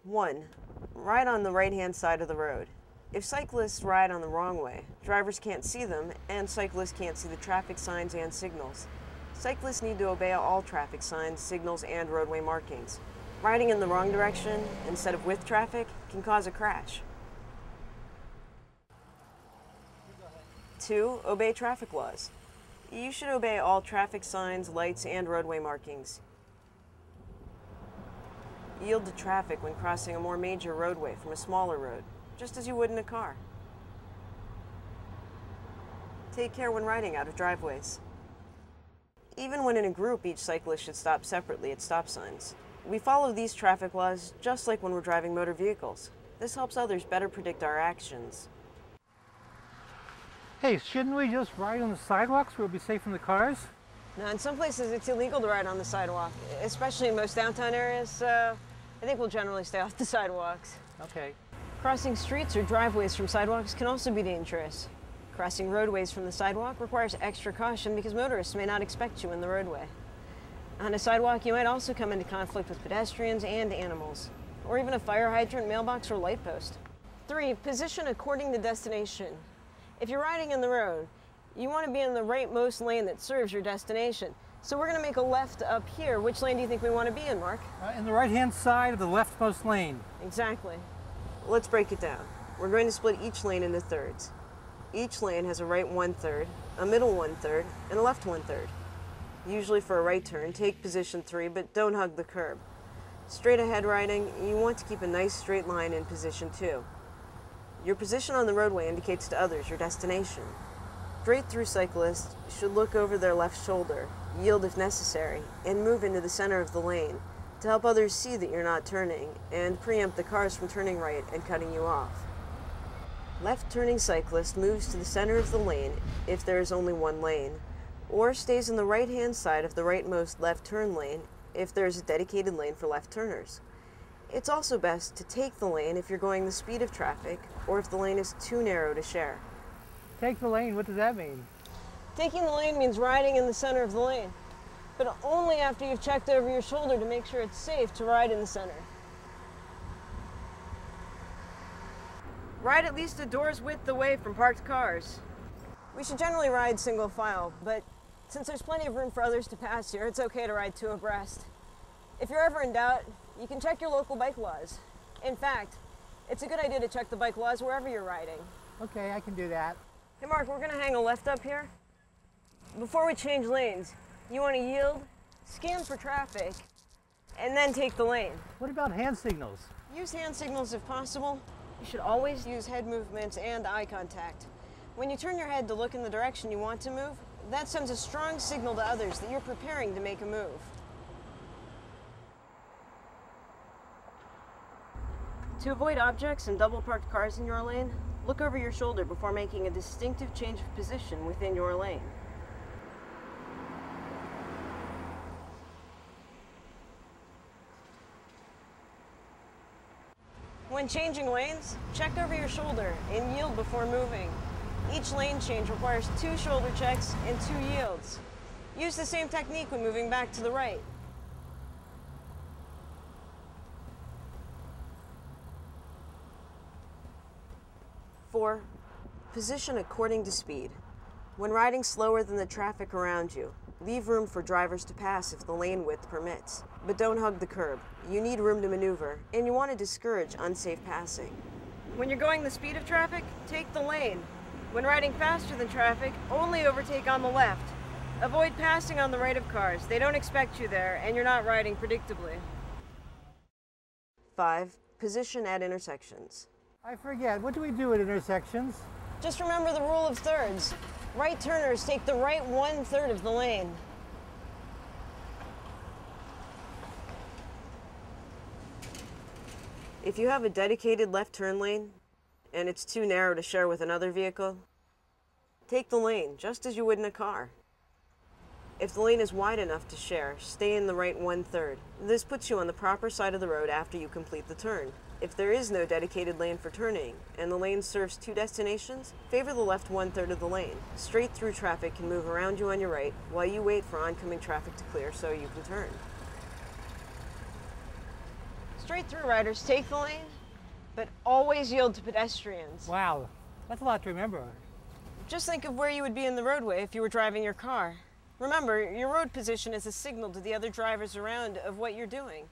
1. Ride on the right-hand side of the road. If cyclists ride on the wrong way, drivers can't see them, and cyclists can't see the traffic signs and signals. Cyclists need to obey all traffic signs, signals, and roadway markings. Riding in the wrong direction instead of with traffic can cause a crash. 2. Obey traffic laws. You should obey all traffic signs, lights, and roadway markings. Yield to traffic when crossing a more major roadway from a smaller road, just as you would in a car. Take care when riding out of driveways. Even when in a group, each cyclist should stop separately at stop signs. We follow these traffic laws just like when we're driving motor vehicles. This helps others better predict our actions. Hey, shouldn't we just ride on the sidewalks where we'll be safe from the cars? Now, in some places it's illegal to ride on the sidewalk, especially in most downtown areas, so I think we'll generally stay off the sidewalks. Okay. Crossing streets or driveways from sidewalks can also be dangerous. Crossing roadways from the sidewalk requires extra caution because motorists may not expect you in the roadway. On a sidewalk, you might also come into conflict with pedestrians and animals, or even a fire hydrant, mailbox, or light post. 3. Position according to destination. If you're riding in the road, you want to be in the rightmost lane that serves your destination. So we're going to make a left up here. Which lane do you think we want to be in, Mark? In the right-hand side of the leftmost lane. Exactly. Let's break it down. We're going to split each lane into thirds. Each lane has a right 1/3, a middle 1/3, and a left 1/3. Usually for a right turn, take position 3, but don't hug the curb. Straight ahead riding, you want to keep a nice straight line in position 2. Your position on the roadway indicates to others your destination. Straight through cyclists should look over their left shoulder, yield if necessary, and move into the center of the lane to help others see that you're not turning and preempt the cars from turning right and cutting you off. Left-turning cyclist moves to the center of the lane if there is only one lane, or stays in the right-hand side of the rightmost left turn lane if there is a dedicated lane for left turners. It's also best to take the lane if you're going the speed of traffic or if the lane is too narrow to share. Take the lane, what does that mean? Taking the lane means riding in the center of the lane, but only after you've checked over your shoulder to make sure it's safe to ride in the center. Ride at least a door's width away from parked cars. We should generally ride single file, but since there's plenty of room for others to pass here, it's okay to ride 2 abreast. If you're ever in doubt, you can check your local bike laws. In fact, it's a good idea to check the bike laws wherever you're riding. Okay, I can do that. Hey Mark, we're gonna hang a left up here. Before we change lanes, you want to yield, scan for traffic, and then take the lane. What about hand signals? Use hand signals if possible. You should always use head movements and eye contact. When you turn your head to look in the direction you want to move, that sends a strong signal to others that you're preparing to make a move. To avoid objects and double parked cars in your lane, look over your shoulder before making a distinctive change of position within your lane. When changing lanes, check over your shoulder and yield before moving. Each lane change requires 2 shoulder checks and 2 yields. Use the same technique when moving back to the right. Four, position according to speed. When riding slower than the traffic around you, leave room for drivers to pass if the lane width permits. But don't hug the curb. You need room to maneuver, and you want to discourage unsafe passing. When you're going the speed of traffic, take the lane. When riding faster than traffic, only overtake on the left. Avoid passing on the right of cars. They don't expect you there, and you're not riding predictably. 5. Position at intersections. I forget, what do we do at intersections? Just remember the rule of thirds. Right turners take the right 1/3 of the lane. If you have a dedicated left turn lane, and it's too narrow to share with another vehicle, take the lane, just as you would in a car. If the lane is wide enough to share, stay in the right 1/3. This puts you on the proper side of the road after you complete the turn. If there is no dedicated lane for turning, and the lane serves 2 destinations, favor the left 1/3 of the lane. Straight through traffic can move around you on your right, while you wait for oncoming traffic to clear so you can turn. Straight-through riders take the lane, but always yield to pedestrians. Wow, that's a lot to remember. Just think of where you would be in the roadway if you were driving your car. Remember, your road position is a signal to the other drivers around of what you're doing.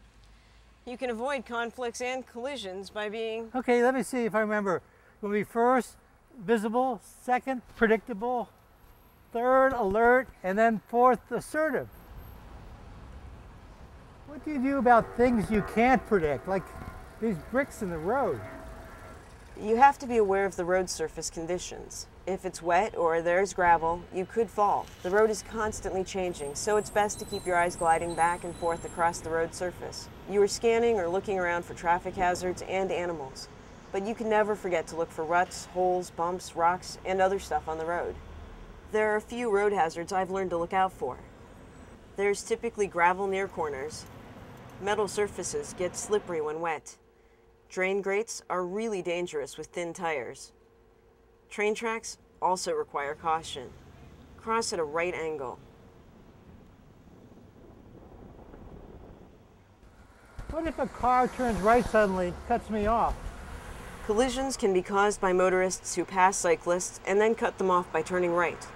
You can avoid conflicts and collisions by being... Okay, let me see if I remember. It will be first, visible, second, predictable, third, alert, and then fourth, assertive. What do you do about things you can't predict, like these bricks in the road? You have to be aware of the road surface conditions. If it's wet or there's gravel, you could fall. The road is constantly changing, so it's best to keep your eyes gliding back and forth across the road surface. You are scanning or looking around for traffic hazards and animals, but you can never forget to look for ruts, holes, bumps, rocks, and other stuff on the road. There are a few road hazards I've learned to look out for. There's typically gravel near corners. Metal surfaces get slippery when wet. Drain grates are really dangerous with thin tires. Train tracks also require caution. Cross at a right angle. What if a car turns right suddenly, cuts me off? Collisions can be caused by motorists who pass cyclists and then cut them off by turning right.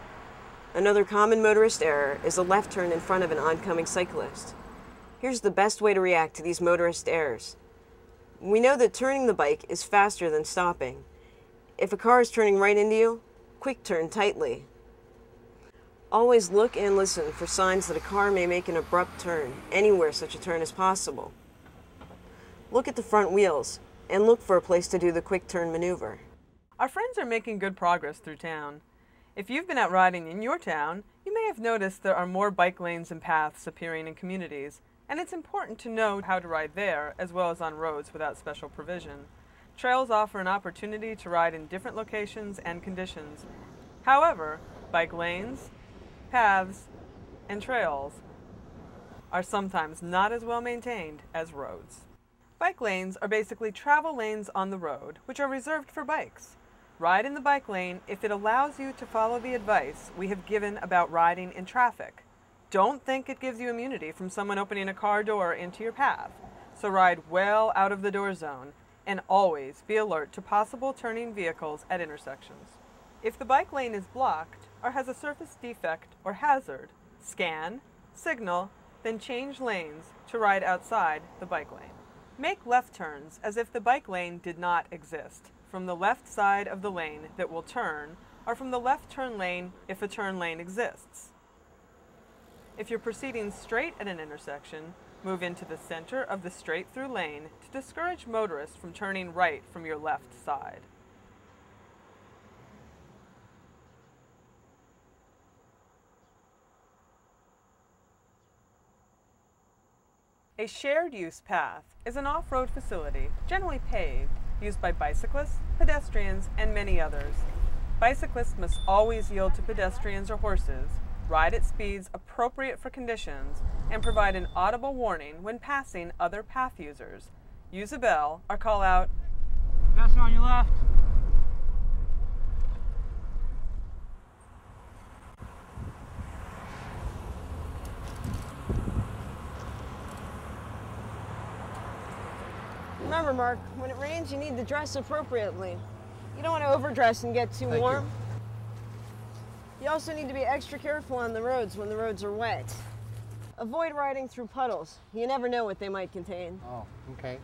Another common motorist error is a left turn in front of an oncoming cyclist. Here's the best way to react to these motorist errors. We know that turning the bike is faster than stopping. If a car is turning right into you, quick turn tightly. Always look and listen for signs that a car may make an abrupt turn, anywhere such a turn is possible. Look at the front wheels, and look for a place to do the quick turn maneuver. Our friends are making good progress through town. If you've been out riding in your town, you may have noticed there are more bike lanes and paths appearing in communities, and it's important to know how to ride there as well as on roads without special provision. Trails offer an opportunity to ride in different locations and conditions. However, bike lanes, paths, and trails are sometimes not as well maintained as roads. Bike lanes are basically travel lanes on the road, which are reserved for bikes. Ride in the bike lane if it allows you to follow the advice we have given about riding in traffic. Don't think it gives you immunity from someone opening a car door into your path. So ride well out of the door zone and always be alert to possible turning vehicles at intersections. If the bike lane is blocked or has a surface defect or hazard, scan, signal, then change lanes to ride outside the bike lane. Make left turns as if the bike lane did not exist, from the left side of the lane that will turn, or from the left turn lane if a turn lane exists. If you're proceeding straight at an intersection, move into the center of the straight-through lane to discourage motorists from turning right from your left side. A shared-use path is an off-road facility, generally paved, used by bicyclists, pedestrians, and many others. Bicyclists must always yield to pedestrians or horses, ride at speeds appropriate for conditions, and provide an audible warning when passing other path users. Use a bell or call out, Fasten on your left. Remember, Mark, when it rains, you need to dress appropriately. You don't want to overdress and get too warm. You also need to be extra careful on the roads when the roads are wet. Avoid riding through puddles. You never know what they might contain. Oh, okay.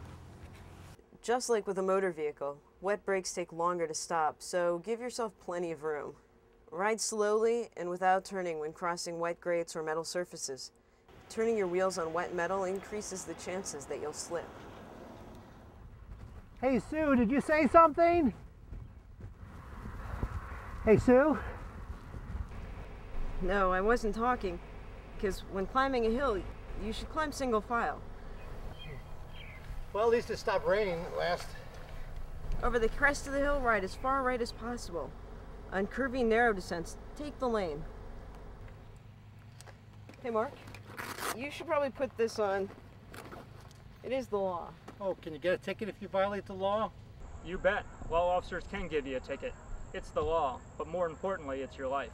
Just like with a motor vehicle, wet brakes take longer to stop, so give yourself plenty of room. Ride slowly and without turning when crossing wet grates or metal surfaces. Turning your wheels on wet metal increases the chances that you'll slip. Hey, Sue, did you say something? Hey, Sue? No, I wasn't talking, because when climbing a hill, you should climb single file. Well, at least it stopped raining at last. Over the crest of the hill, ride as far right as possible. On curvy, narrow descents, take the lane. Hey, Mark, you should probably put this on. It is the law. Oh, can you get a ticket if you violate the law? You bet. Law officers can give you a ticket. It's the law, but more importantly, it's your life.